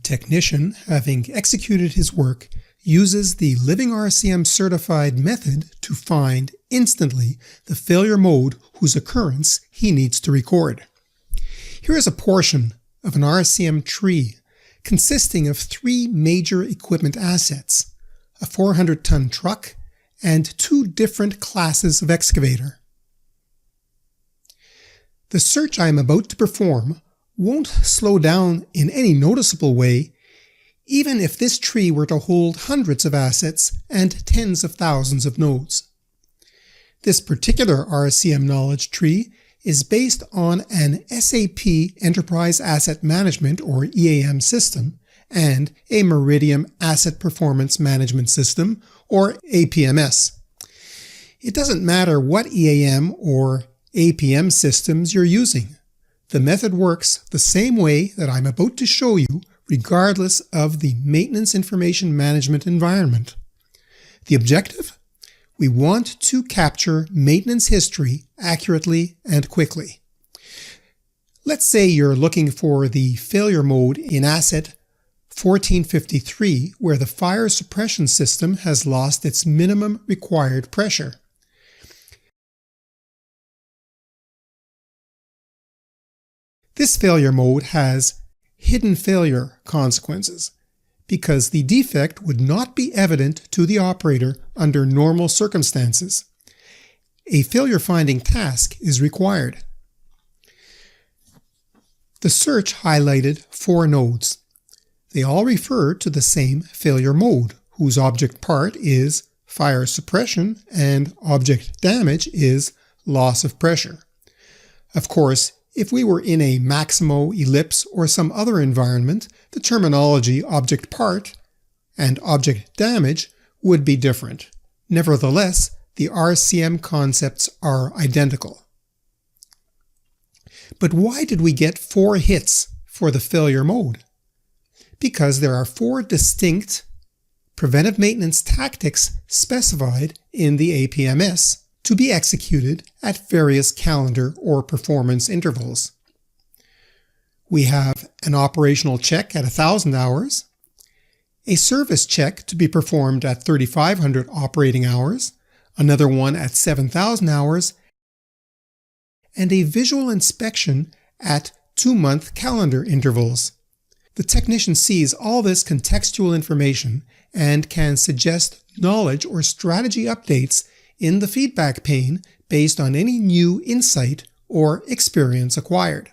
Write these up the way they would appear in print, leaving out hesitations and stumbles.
technician, having executed his work, uses the Living RCM certified method to find instantly the failure mode whose occurrence he needs to record. Here is a portion of an RCM tree consisting of three major equipment assets, a 400-ton truck and two different classes of excavator. The search I am about to perform won't slow down in any noticeable way, even if this tree were to hold hundreds of assets and tens of thousands of nodes. This particular RCM knowledge tree is based on an SAP Enterprise Asset Management or EAM system and a Meridian Asset Performance Management System or APMS. It doesn't matter what EAM or APM systems you're using. The method works the same way that I'm about to show you, regardless of the maintenance information management environment. The objective? We want to capture maintenance history accurately and quickly. Let's say you're looking for the failure mode in asset 1453, where the fire suppression system has lost its minimum required pressure. This failure mode has hidden failure consequences because the defect would not be evident to the operator under normal circumstances. A failure finding task is required. The search highlighted 4 nodes. They all refer to the same failure mode, whose object part is fire suppression and object damage is loss of pressure. Of course, if we were in a Maximo, Ellipse, or some other environment, the terminology object part and object damage would be different. Nevertheless, the RCM concepts are identical. But why did we get 4 hits for the failure mode? Because there are 4 distinct preventive maintenance tactics specified in the APMS to be executed at various calendar or performance intervals. We have an operational check at 1,000 hours, a service check to be performed at 3,500 operating hours, another one at 7,000 hours, and a visual inspection at 2-month calendar intervals. The technician sees all this contextual information and can suggest knowledge or strategy updates in the feedback pane based on any new insight or experience acquired.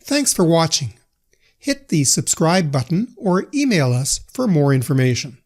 Thanks for watching. Hit the subscribe button or email us for more information.